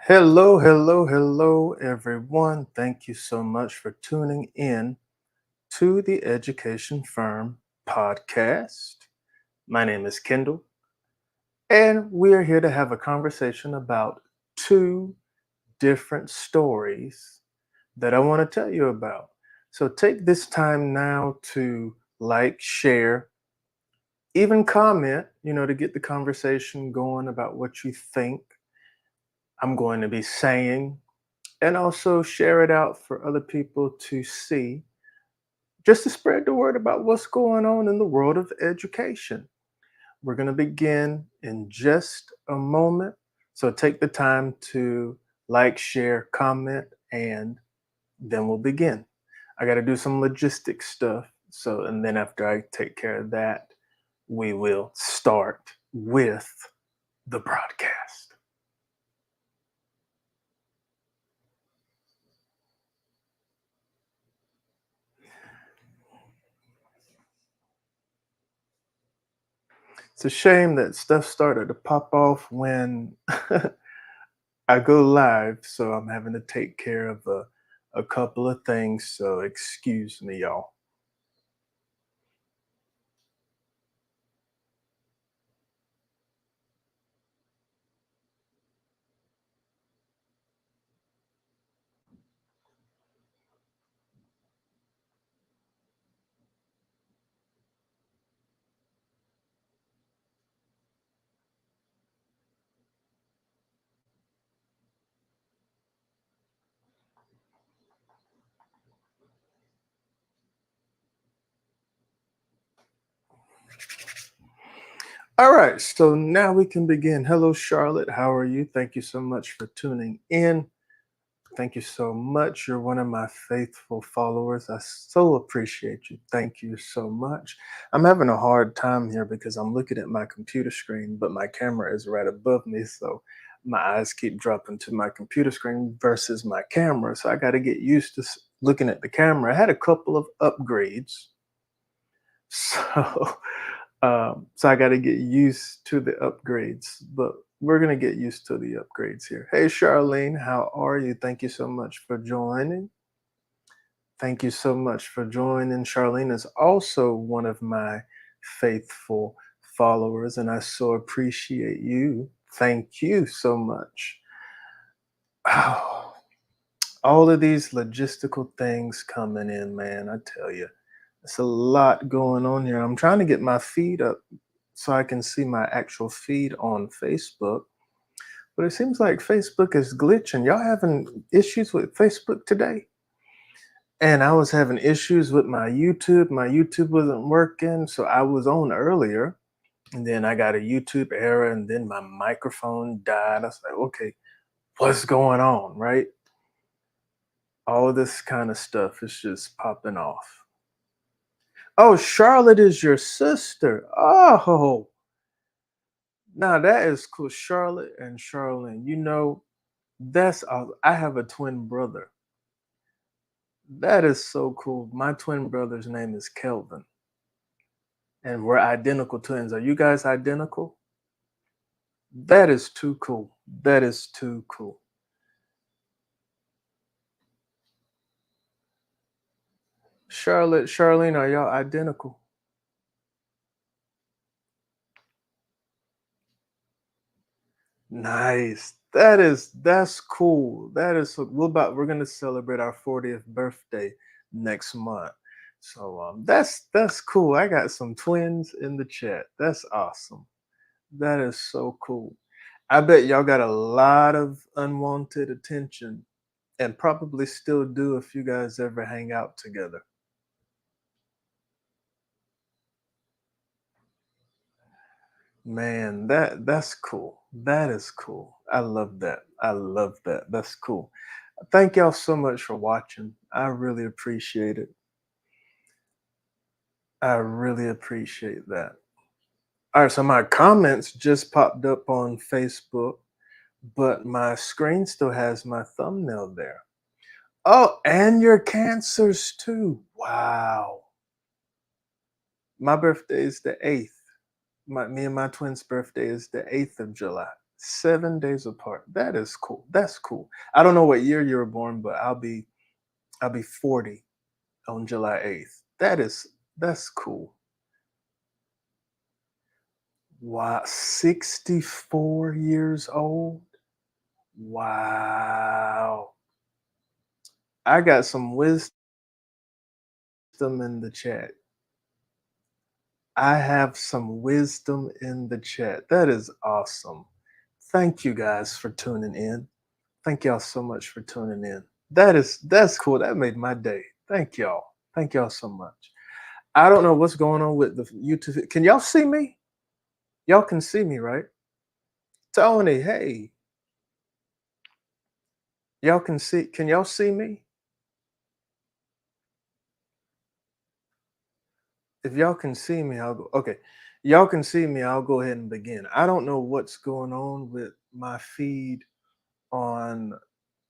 Hello, hello, hello, everyone. Thank you so much for tuning in to the Education Firm podcast. My name is Kendall, and we are here to have a conversation about two different stories that I want to tell you about. So take this time now to like, share, even comment, to get the conversation going about what you think I'm going to be saying, and also share it out for other people to see, just to spread the word about what's going on in the world of education. We're going to begin in just a moment. So take the time to like, share, comment, and then we'll begin. I got to do some logistics stuff. So, and then after I take care of that, we will start with the broadcast. It's a shame that stuff started to pop off when I go live, so I'm having to take care of a couple of things. So excuse me, y'all. All right, so now we can begin. Hello, Charlotte. How are you? Thank you so much for tuning in. Thank you so much. You're one of my faithful followers. I so appreciate you. Thank you so much. I'm having a hard time here because I'm looking at my computer screen, but my camera is right above me. So my eyes keep dropping to my computer screen versus my camera. So I got to get used to looking at the camera. I had a couple of upgrades. So, so I got to get used to the upgrades, but we're gonna get used to the upgrades here. Hey, Charlene, how are you? Thank you so much for joining. Thank you so much for joining. Charlene is also one of my faithful followers, and I so appreciate you. Thank you so much. Oh, all of these logistical things coming in, man. I tell you, it's a lot going on here. I'm trying to get my feed up so I can see my actual feed on Facebook. But it seems like Facebook is glitching. Y'all having issues with Facebook today? And I was having issues with my YouTube. My YouTube wasn't working, so I was on earlier. And then I got a YouTube error, and then my microphone died. I was like, okay, what's going on, right? All of this kind of stuff is just popping off. Oh, Charlotte is your sister. Oh, now that is cool. Charlotte and Charlene. That's I have a twin brother. That is so cool. My twin brother's name is Kelvin, and we're identical twins. Are you guys identical? That is too cool. That is too cool. Charlotte, Charlene, are y'all identical? Nice. That's cool. That is so, we're gonna celebrate our 40th birthday next month. So that's cool. I got some twins in the chat. That's awesome. That is so cool. I bet y'all got a lot of unwanted attention and probably still do if you guys ever hang out together. Man, that's cool. That is cool. I love that. I love that. That's cool. Thank y'all so much for watching. I really appreciate it. I really appreciate that. All right, so my comments just popped up on Facebook, but my screen still has my thumbnail there. Oh, and your cancers too. Wow. My birthday is the 8th. Me and my twins' birthday is the 8th of July. 7 days apart. That is cool. That's cool. I don't know what year you were born, but I'll be 40 on July 8th. That's cool. Wow, 64 years old. Wow. I got some wisdom in the chat. I have some wisdom in the chat. That is awesome. Thank you guys for tuning in. Thank y'all so much for tuning in. That's cool. That made my day. Thank y'all. Thank y'all so much. I don't know what's going on with the YouTube. Can y'all see me? Y'all can see me, right? Tony, hey. Y'all can see. Can y'all see me? If y'all can see me, I'll go. Okay. Y'all can see me. I'll go ahead and begin. I don't know what's going on with my feed on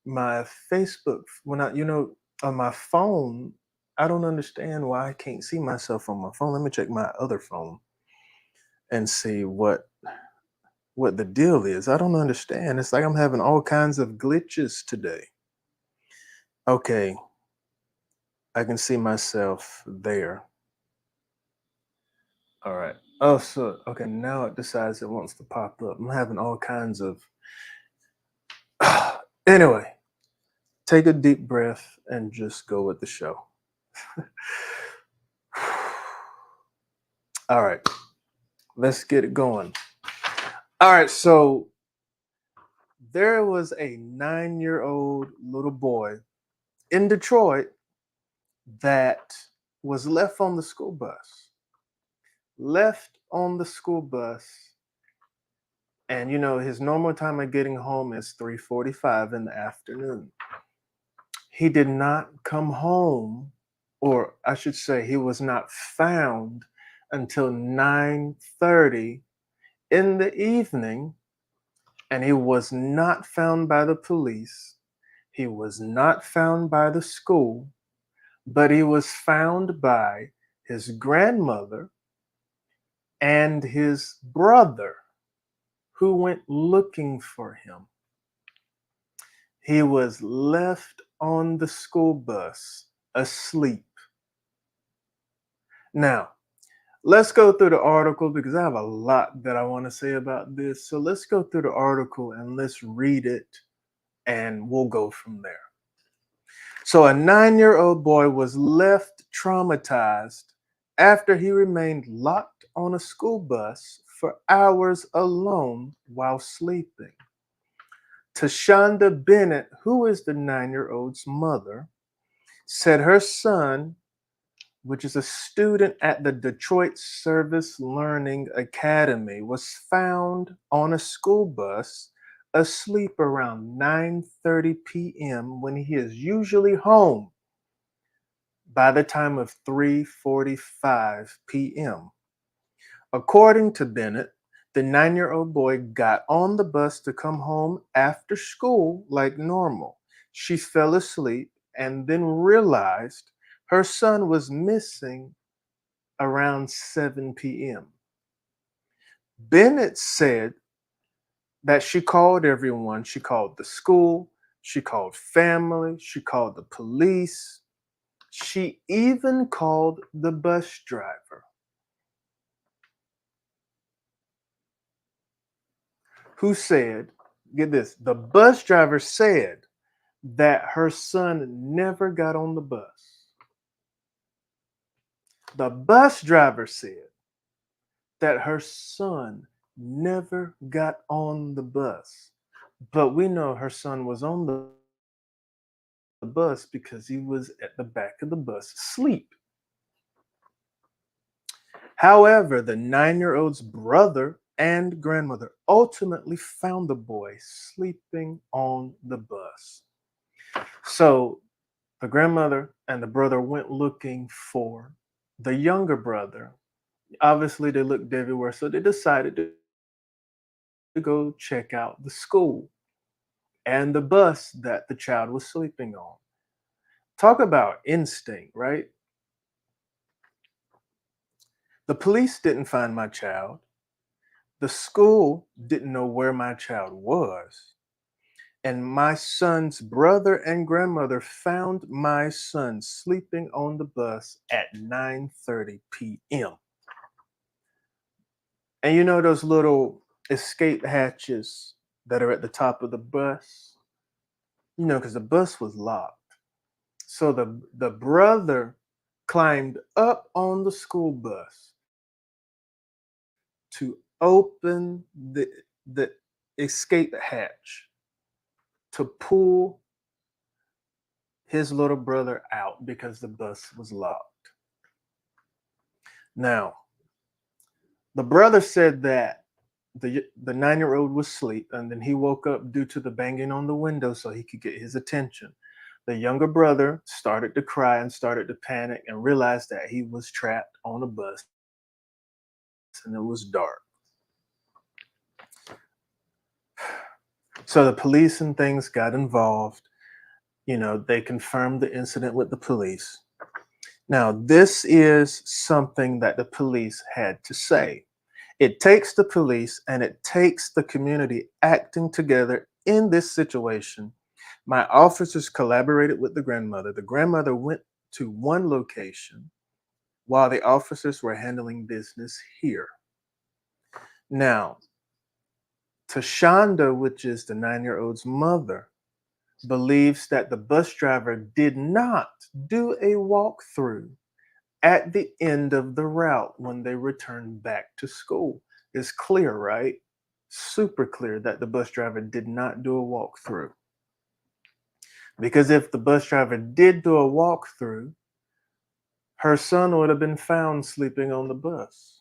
my Facebook. When on my phone, I don't understand why I can't see myself on my phone. Let me check my other phone and see what the deal is. I don't understand. It's like I'm having all kinds of glitches today. Okay, I can see myself there. All right. Oh, so okay, now it decides it wants to pop up. I'm having all kinds of anyway, take a deep breath and just go with the show. All right, let's get it going. All right, so there was a 9-year-old little boy in Detroit that was left on the school bus. Left on the school bus, and his normal time of getting home is 3:45 in the afternoon. He did not come home, or I should say he was not found until 9:30 in the evening, and he was not found by the police. He was not found by the school, but he was found by his grandmother and his brother, who went looking for him. He was left on the school bus asleep. Now, let's go through the article because I have a lot that I want to say about this. So let's go through the article and let's read it and we'll go from there. So, a 9-year-old boy was left traumatized after he remained locked on a school bus for hours alone while sleeping. Tashonda Bennett, who is the 9-year-old's mother, said her son, which is a student at the Detroit Service Learning Academy, was found on a school bus asleep around 9:30 p.m. when he is usually home by the time of 3:45 p.m. According to Bennett, the 9-year-old boy got on the bus to come home after school like normal. She fell asleep and then realized her son was missing around 7 p.m. Bennett said that she called everyone. She called the school, she called family, she called the police, she even called the bus driver, who said, get this, the bus driver said that her son never got on the bus. The bus driver said that her son never got on the bus. But we know her son was on the bus because he was at the back of the bus asleep. However, the 9-year-old's brother and grandmother ultimately found the boy sleeping on the bus. So the grandmother and the brother went looking for the younger brother. Obviously, they looked everywhere, so they decided to go check out the school and the bus that the child was sleeping on. Talk about instinct, right? The police didn't find my child. The school didn't know where my child was. And my son's brother and grandmother found my son sleeping on the bus at 9:30 p.m. And you know those little escape hatches that are at the top of the bus? Because the bus was locked. So the brother climbed up on the school bus to open the escape hatch to pull his little brother out because the bus was locked. Now, the brother said that the 9-year-old was asleep, and then he woke up due to the banging on the window so he could get his attention. The younger brother started to cry and started to panic and realized that he was trapped on a bus and it was dark. So the police and things got involved. They confirmed the incident with the police. Now, this is something that the police had to say. It takes the police and it takes the community acting together in this situation. My officers collaborated with the grandmother. The grandmother went to one location while the officers were handling business here. Now, Tashonda, which is the 9-year-old's mother, believes that the bus driver did not do a walkthrough at the end of the route when they returned back to school. It's clear, right? Super clear that the bus driver did not do a walkthrough. Because if the bus driver did do a walkthrough, her son would have been found sleeping on the bus.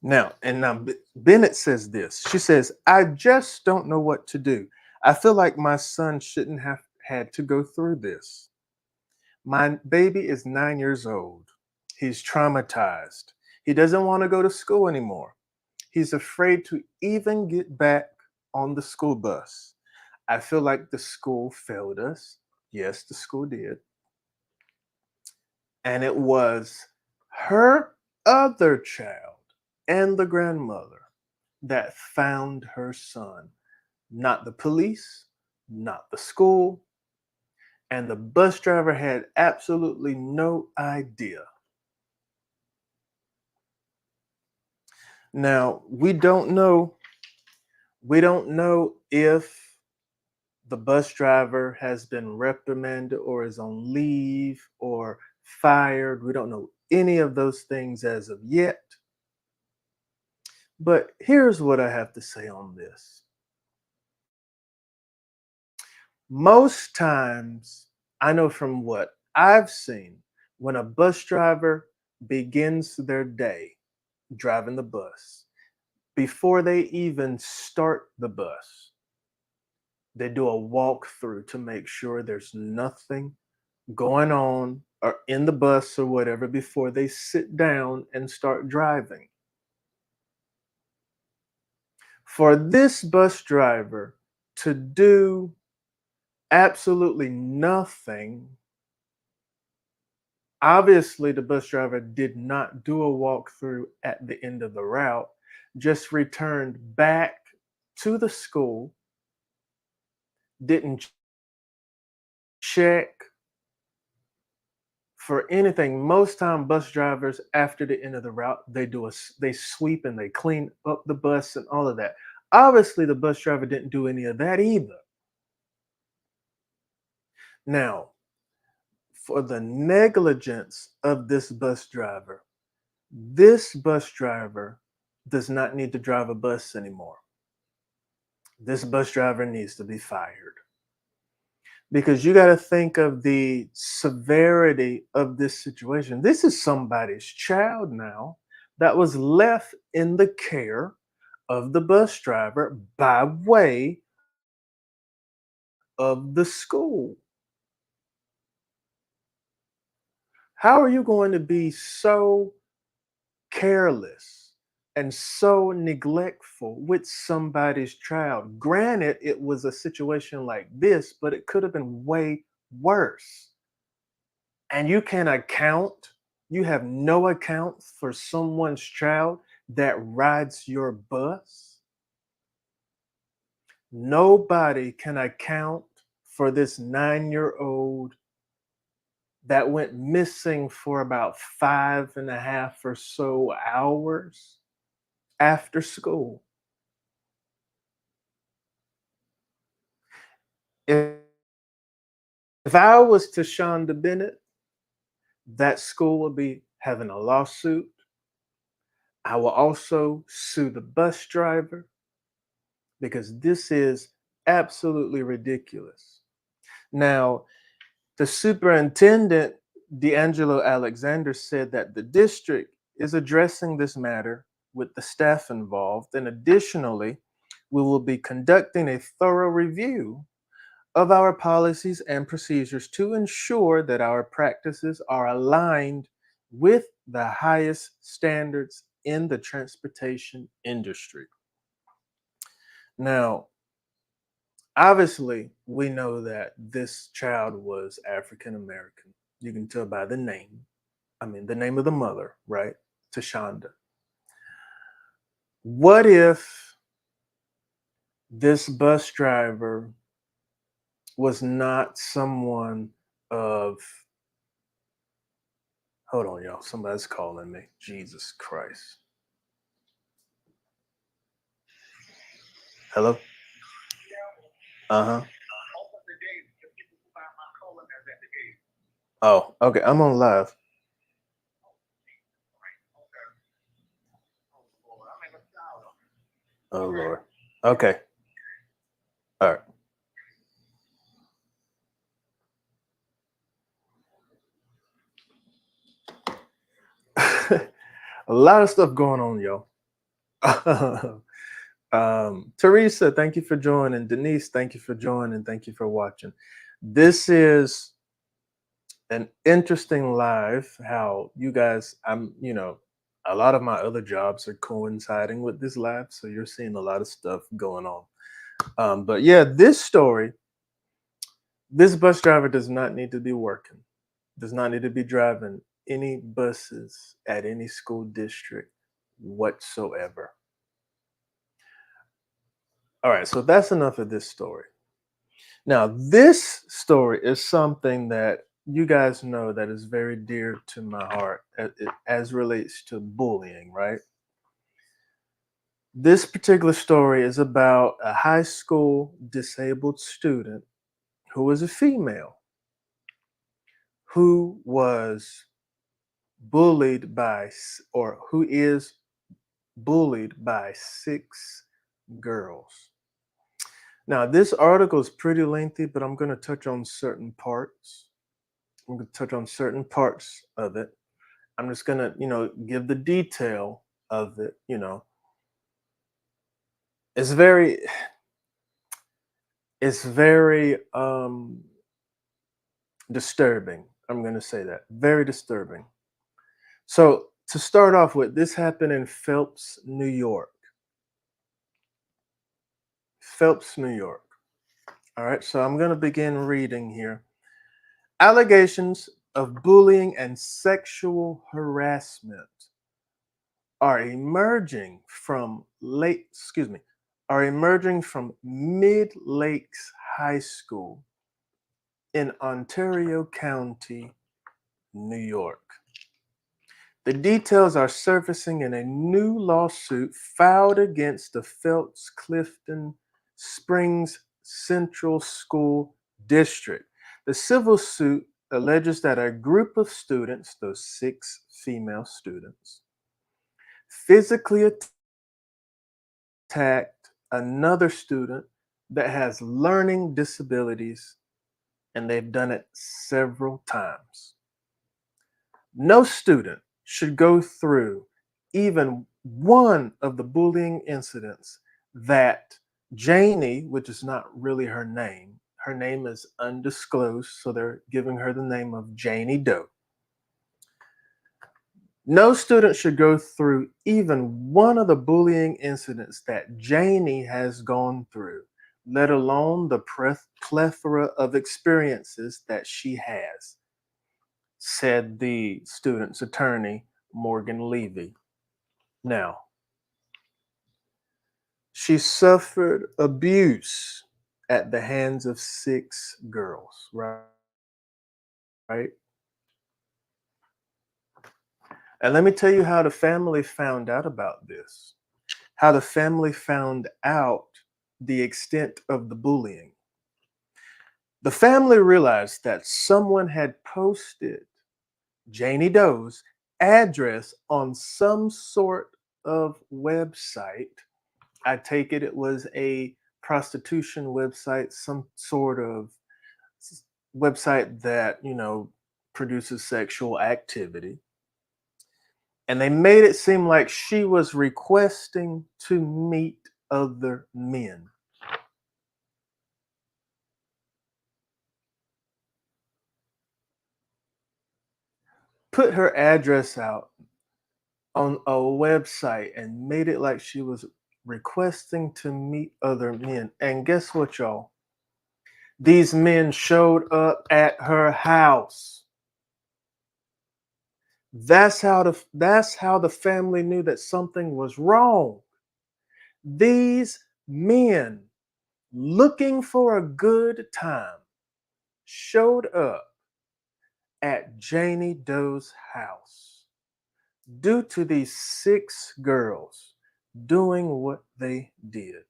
Now, Bennett says this. She says, I just don't know what to do. I feel like my son shouldn't have had to go through this. My baby is 9 years old. He's traumatized. He doesn't want to go to school anymore. He's afraid to even get back on the school bus. I feel like the school failed us. Yes, the school did. And it was her other child and the grandmother that found her son, not the police, not the school. And the bus driver had absolutely no idea. Now, we don't know if the bus driver has been reprimanded or is on leave or fired. We don't know any of those things as of yet. But here's what I have to say on this. Most times, I know from what I've seen, when a bus driver begins their day driving the bus, before they even start the bus, they do a walkthrough to make sure there's nothing going on or in the bus or whatever before they sit down and start driving. For this bus driver to do absolutely nothing, obviously the bus driver did not do a walkthrough at the end of the route, just returned back to the school, didn't check for anything. Most time bus drivers after the end of the route, they sweep and they clean up the bus and all of that. Obviously the bus driver didn't do any of that either. Now, for the negligence of this bus driver does not need to drive a bus anymore. This bus driver needs to be fired. Because you got to think of the severity of this situation. This is somebody's child now that was left in the care of the bus driver by way of the school. How are you going to be so careless and so neglectful with somebody's child? Granted, it was a situation like this, but it could have been way worse. And you can account You have no account for someone's child that rides your bus. Nobody can account for this 9-year old that went missing for about 5.5 or so hours after school. If, if I was Tashonda Bennett, that school would be having a lawsuit. I will also sue the bus driver because this is absolutely ridiculous. Now, the superintendent, D'Angelo Alexander, said that the district is addressing this matter with the staff involved, and additionally, we will be conducting a thorough review of our policies and procedures to ensure that our practices are aligned with the highest standards in the transportation industry. Now, obviously, we know that this child was African American. You can tell by the name. I mean, the name of the mother, right? Tashonda. What if this bus driver was not someone of, hold on, y'all, somebody's calling me. Jesus Christ. Hello? Uh huh. Oh, okay. I'm on live. Oh, Lord. Okay. All right. A lot of stuff going on, y'all. Teresa, thank you for joining. Denise, thank you for joining. Thank you for watching. This is an interesting live. How you guys, a lot of my other jobs are coinciding with this live, so you're seeing a lot of stuff going on. But yeah, this story, this bus driver does not need to be working, does not need to be driving any buses at any school district whatsoever. All right, so that's enough of this story. Now, this story is something that you guys know that is very dear to my heart as relates to bullying, right? This particular story is about a high school disabled student who was a female who was bullied by, or who is bullied by 6 girls. Now, this article is pretty lengthy, but I'm going to touch on certain parts. I'm going to touch on certain parts of it. I'm just going to, give the detail of it. It's very, it's very disturbing. I'm going to say that. Very disturbing. So, to start off with, this happened in Phelps, New York. Phelps, New York. All right, so I'm going to begin reading here. Allegations of bullying and sexual harassment are emerging from are emerging from Mid Lakes High School in Ontario County, New York. The details are surfacing in a new lawsuit filed against the Phelps Clifton Springs Central School District. The civil suit alleges that a group of students, those 6 female students, physically attacked another student that has learning disabilities, and they've done it several times. No student should go through even one of the bullying incidents that Janie, which is not really her name is undisclosed, so they're giving her the name of Janie Doe. No student should go through even one of the bullying incidents that Janie has gone through, let alone the plethora of experiences that she has. said the student's attorney, Morgan Levy. Now, she suffered abuse at the hands of 6 girls, right? And let me tell you how the family found out about this, how the family found out the extent of the bullying. The family realized that someone had posted Janie Doe's address on some sort of website. I take it was a prostitution website, some sort of website that, produces sexual activity. And they made it seem like she was requesting to meet other men. Put her address out on a website and made it like she was requesting to meet other men. And guess what, y'all? These men showed up at her house. That's how the family knew that something was wrong. These men looking for a good time showed up at Janie Doe's house due to these 6 girls doing what they did.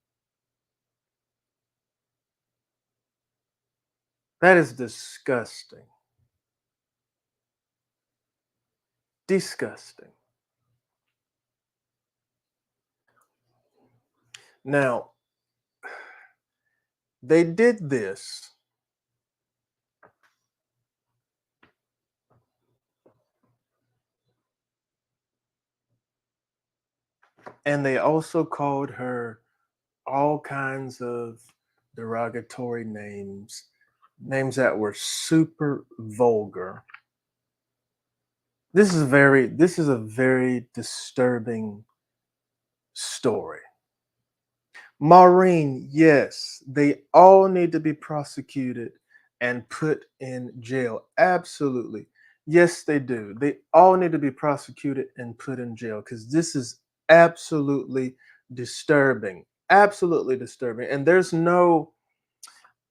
That is disgusting. Disgusting. Now, they did this and they also called her all kinds of derogatory names, names that were super vulgar. This is a very disturbing story. Maureen, yes, they all need to be prosecuted and put in jail. Absolutely. Yes, they do. They all need to be prosecuted and put in jail because this is absolutely disturbing. Absolutely disturbing. And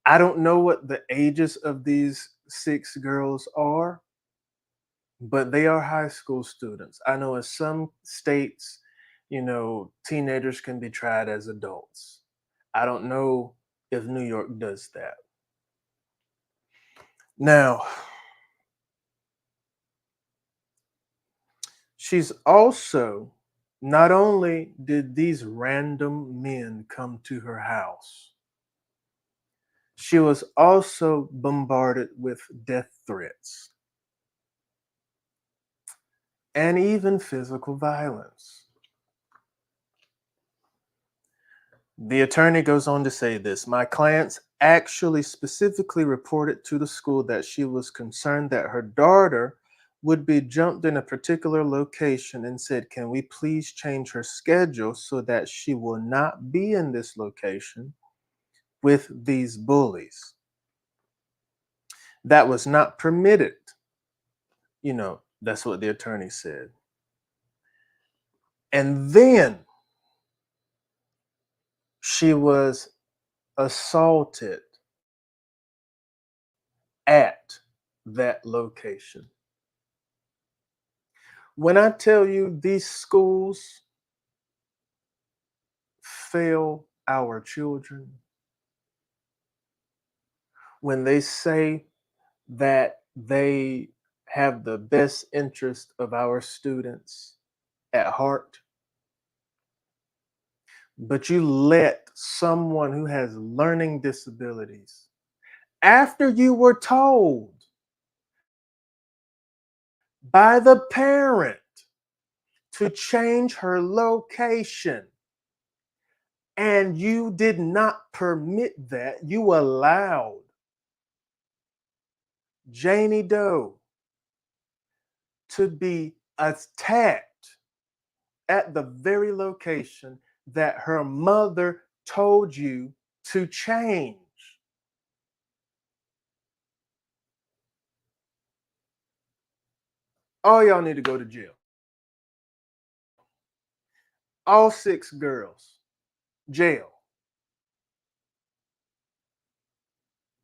I don't know what the ages of these 6 girls are, but they are high school students. I know in some states, teenagers can be tried as adults. I don't know if New York does that. Now, she's also, not only did these random men come to her house, she was also bombarded with death threats and even physical violence. The attorney goes on to say this: my clients actually specifically reported to the school that she was concerned that her daughter would be jumped in a particular location and said, can we please change her schedule so that she will not be in this location with these bullies? That was not permitted. That's what the attorney said. And then she was assaulted at that location. When I tell you these schools fail our children, when they say that they have the best interest of our students at heart, but you let someone who has learning disabilities, after you were told by the parent to change her location, and you did not permit that, you allowed Janie Doe to be attacked at the very location that her mother told you to change. All y'all need to go to jail. All six girls, jail.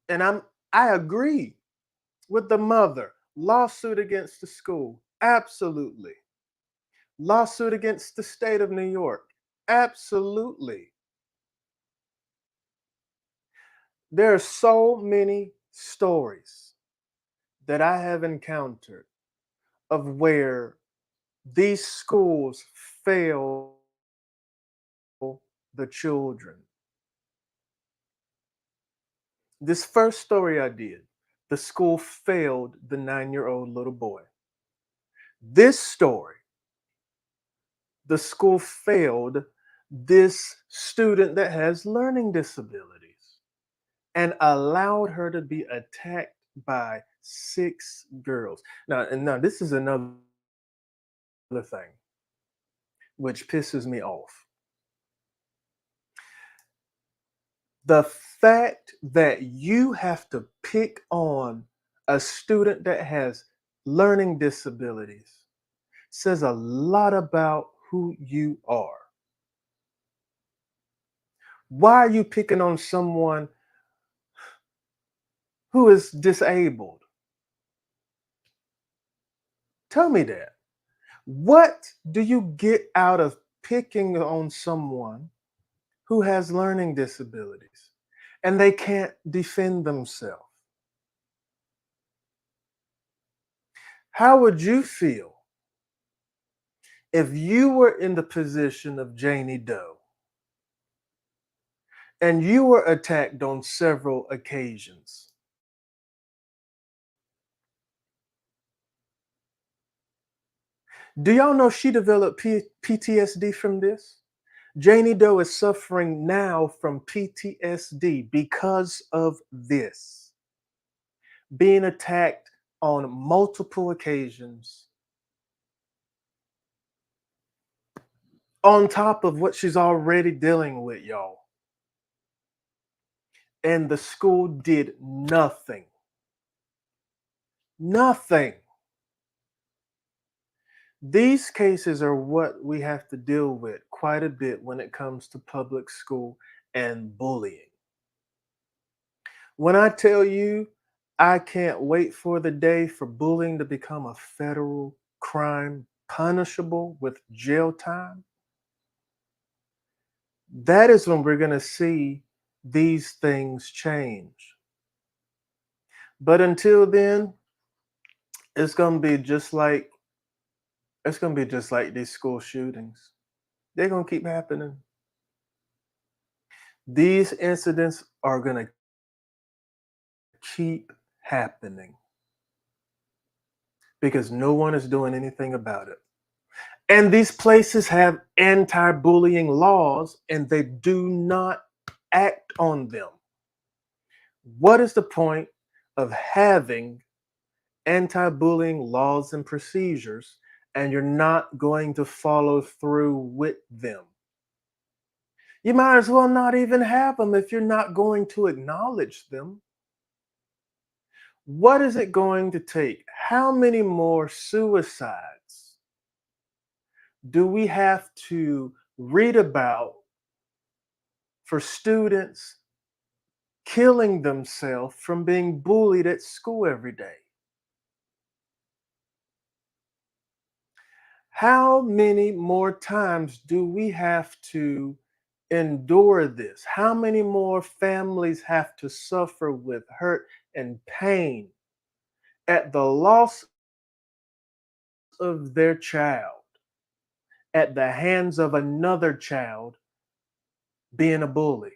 And I agree with the mother. Lawsuit against the school. Absolutely. Lawsuit against the state of New York. Absolutely. There are so many stories that I have encountered of where these schools fail the children. This first story I did, the school failed the 9-year-old little boy. This story, the school failed this student that has learning disabilities and allowed her to be attacked by six girls. Now this is another thing which pisses me off. The fact that you have to pick on a student that has learning disabilities says a lot about who you are. Why are you picking on someone who is disabled? Tell me that. What do you get out of picking on someone who has learning disabilities and they can't defend themselves? How would you feel if you were in the position of Janie Doe and you were attacked on several occasions? Do y'all know she developed PTSD from this? Janie Doe is suffering now from PTSD because of this. Being attacked on multiple occasions, on top of what she's already dealing with, y'all. And the school did nothing. Nothing. These cases are what we have to deal with quite a bit when it comes to public school and bullying. When I tell you, I can't wait for the day for bullying to become a federal crime punishable with jail time, that is when we're going to see these things change. But until then, it's going to be just like these school shootings. They're going to keep happening. These incidents are going to keep happening because no one is doing anything about it. And these places have anti bullying laws and they do not act on them. What is the point of having anti bullying laws and procedures and you're not going to follow through with them? You might as well not even have them if you're not going to acknowledge them. What is it going to take? How many more suicides do we have to read about for students killing themselves from being bullied at school every day? How many more times do we have to endure this? How many more families have to suffer with hurt and pain at the loss of their child at the hands of another child being a bully?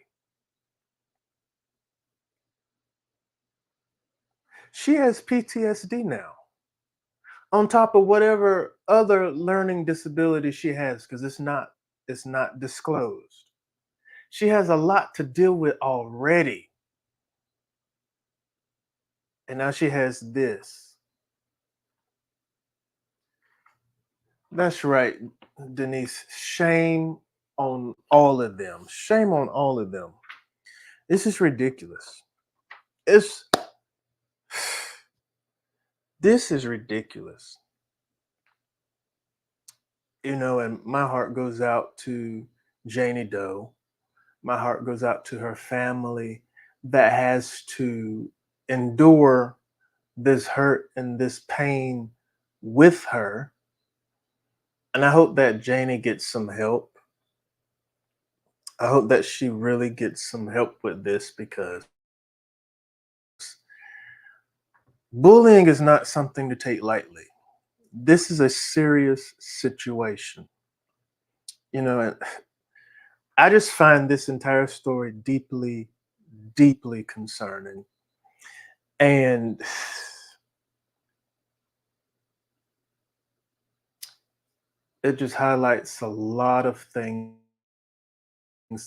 She has PTSD now, on top of whatever other learning disability she has, because it's not disclosed. She has a lot to deal with already. And now she has this. That's right, Denise. Shame on all of them. Shame on all of them. This is ridiculous. It's this is ridiculous. And my heart goes out to Janie Doe. My heart goes out to her family that has to endure this hurt and this pain with her. And I hope that Janie gets some help. I hope that she really gets some help with this because bullying is not something to take lightly. This is a serious situation. And I just find this entire story deeply, deeply concerning. And it just highlights a lot of things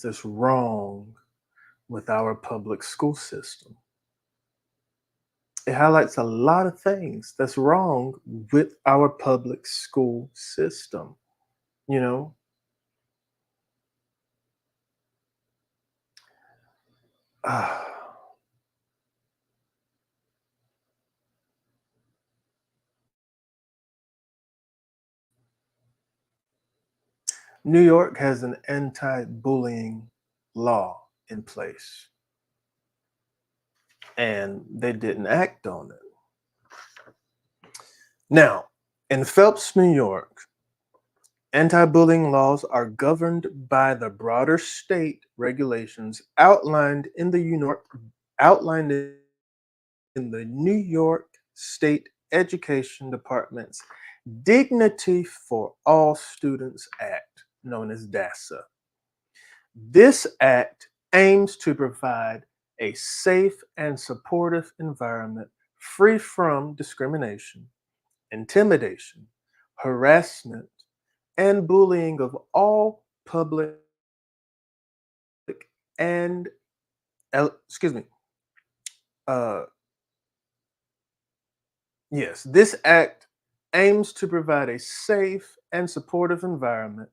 that's wrong with our public school system. It highlights a lot of things that's wrong with our public school system. You know, New York has an anti bullying law in place, and they didn't act on it. Now, in Phelps, New York, anti bullying laws are governed by the broader state regulations outlined in the New York State Education Department's Dignity for All Students Act, known as DASA. This act aims to provide a safe and supportive environment free from discrimination, intimidation, harassment, and bullying of all public and excuse me, uh, yes, this act aims to provide a safe and supportive environment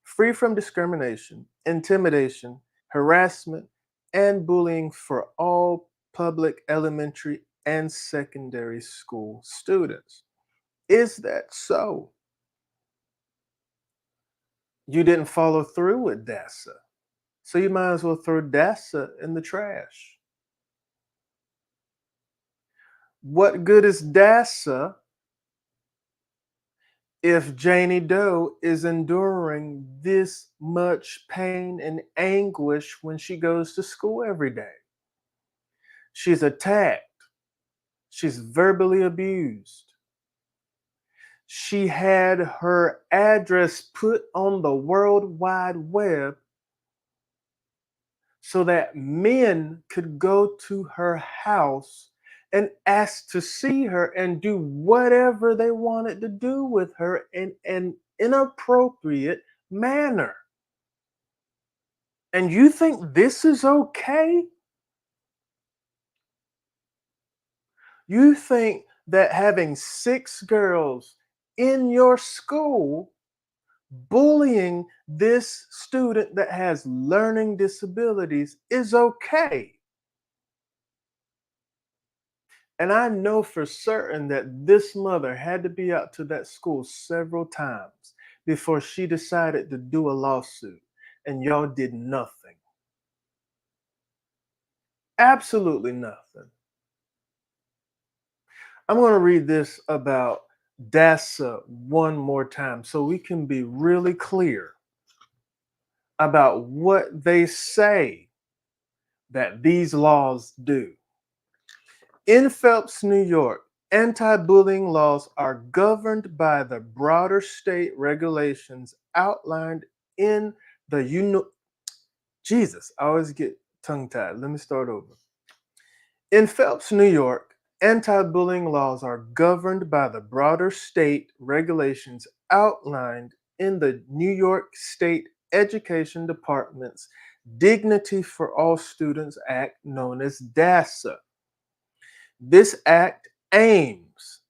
free from discrimination, intimidation, harassment, and bullying for all public elementary and secondary school students. Is that so? You didn't follow through with DASA. So you might as well throw DASA in the trash. What good is DASA if Janie Doe is enduring this much pain and anguish when she goes to school every day? She's attacked, she's verbally abused. She had her address put on the World Wide Web so that men could go to her house and ask to see her and do whatever they wanted to do with her in an inappropriate manner. And you think this is okay? You think that having six girls in your school bullying this student that has learning disabilities is okay? And I know for certain that this mother had to be out to that school several times before she decided to do a lawsuit, and y'all did nothing. Absolutely nothing. I'm going to read this about DASA one more time so we can be really clear about what they say that these laws do. In Phelps, New York, anti bullying laws are governed by the broader state regulations outlined in the Jesus, I always get tongue tied. Let me start over. In Phelps, New York, anti bullying laws are governed by the broader state regulations outlined in the New York State Education Department's Dignity for All Students Act, known as DASA. This act aims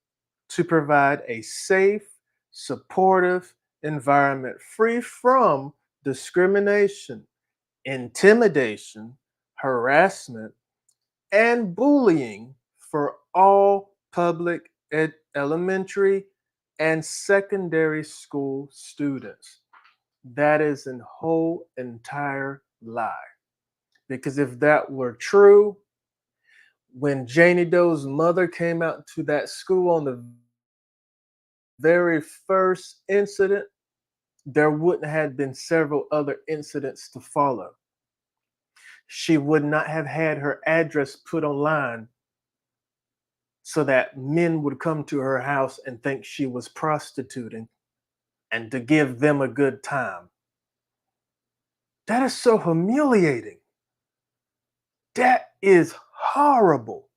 to provide a safe, supportive environment free from discrimination, intimidation, harassment, and bullying for all public elementary and secondary school students. That is an whole entire lie. Because if that were true, when Janie Doe's mother came out to that school on the very first incident, there wouldn't have been several other incidents to follow. She would not have had her address put online so that men would come to her house and think she was prostituting and to give them a good time. That is so humiliating. That is horrible.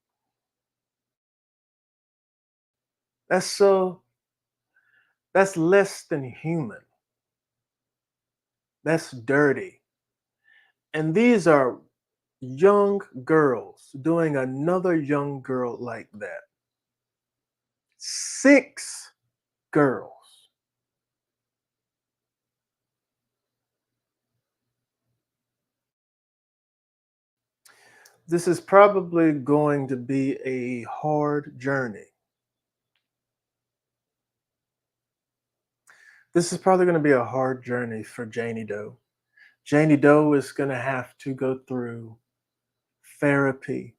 That's so, that's less than human. That's dirty. And these are young girls doing another young girl like that. Six girls. This is probably going to be a hard journey. This is probably going to be a hard journey for Janie Doe. Janie Doe is going to have to go through therapy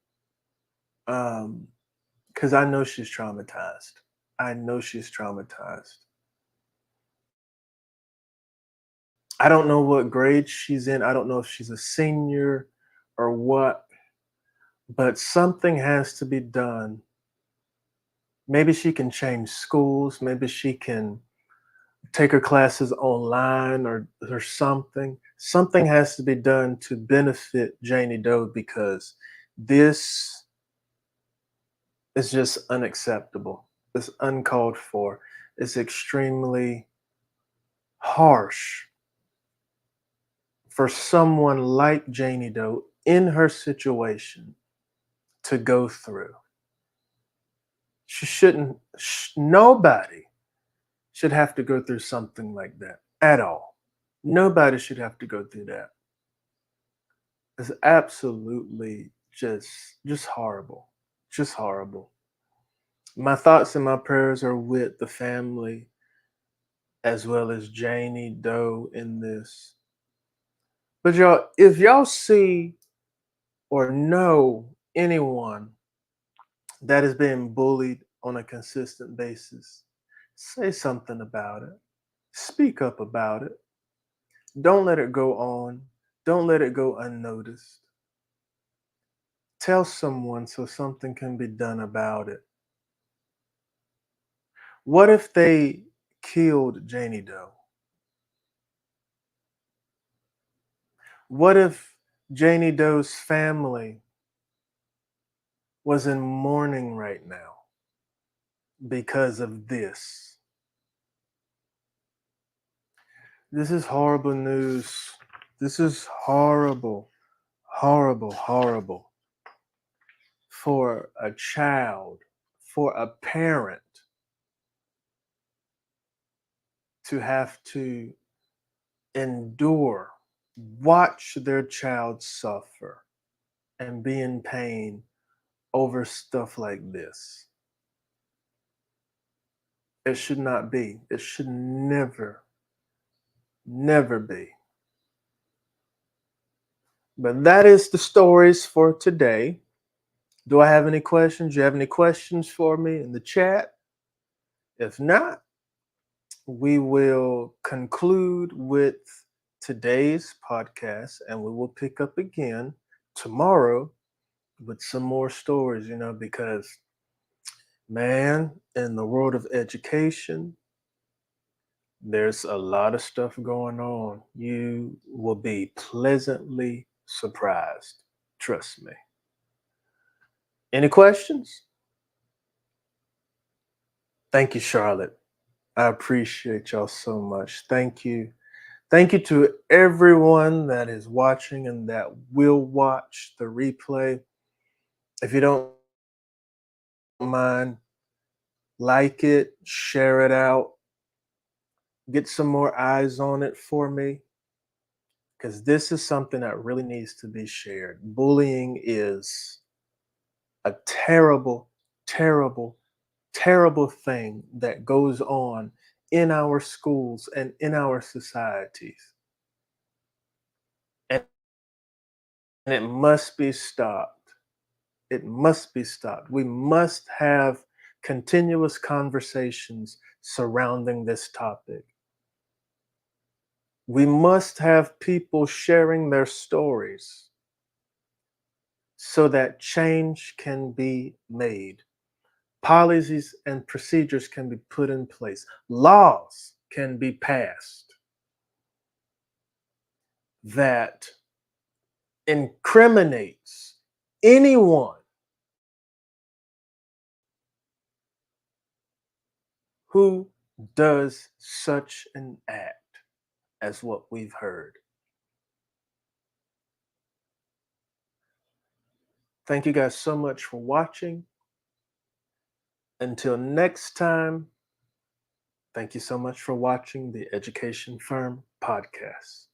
because I know she's traumatized. I know she's traumatized. I don't know what grade she's in. I don't know if she's a senior or what, but something has to be done. Maybe she can change schools. Maybe she can take her classes online or something. Something has to be done to benefit Janie Doe because this is just unacceptable. It's uncalled for. It's extremely harsh for someone like Janie Doe in her situation to go through. She shouldn't, nobody should have to go through something like that at all. Nobody should have to go through that. It's absolutely just horrible. Just horrible. My thoughts and my prayers are with the family as well as Janie Doe in this. But y'all, if y'all see or know anyone that is being bullied on a consistent basis, say something about it. Speak up about it. Don't let it go on. Don't let it go unnoticed. Tell someone so something can be done about it. What if they killed Janie Doe? What if Janie Doe's family was in mourning right now because of this? This is horrible news. This is horrible, horrible, horrible for a child, for a parent to have to endure, watch their child suffer and be in pain over stuff like this. It should not be. It should never, never be. But that is the stories for today. Do I have any questions? Do you have any questions for me in the chat? If not, we will conclude with today's podcast and we will pick up again tomorrow with some more stories, because man, in the world of education, there's a lot of stuff going on. You will be pleasantly surprised. Trust me. Any questions? Thank you, Charlotte. I appreciate y'all so much. Thank you. Thank you to everyone that is watching and that will watch the replay. If you don't mind, like it, share it out, get some more eyes on it for me, because this is something that really needs to be shared. Bullying is a terrible, terrible, terrible thing that goes on in our schools and in our societies. And it must be stopped. It must be stopped. We must have continuous conversations surrounding this topic. We must have people sharing their stories so that change can be made. Policies and procedures can be put in place. Laws can be passed that incriminates anyone who does such an act as what we've heard. Thank you guys so much for watching. Until next time, thank you so much for watching the Education Firm podcast.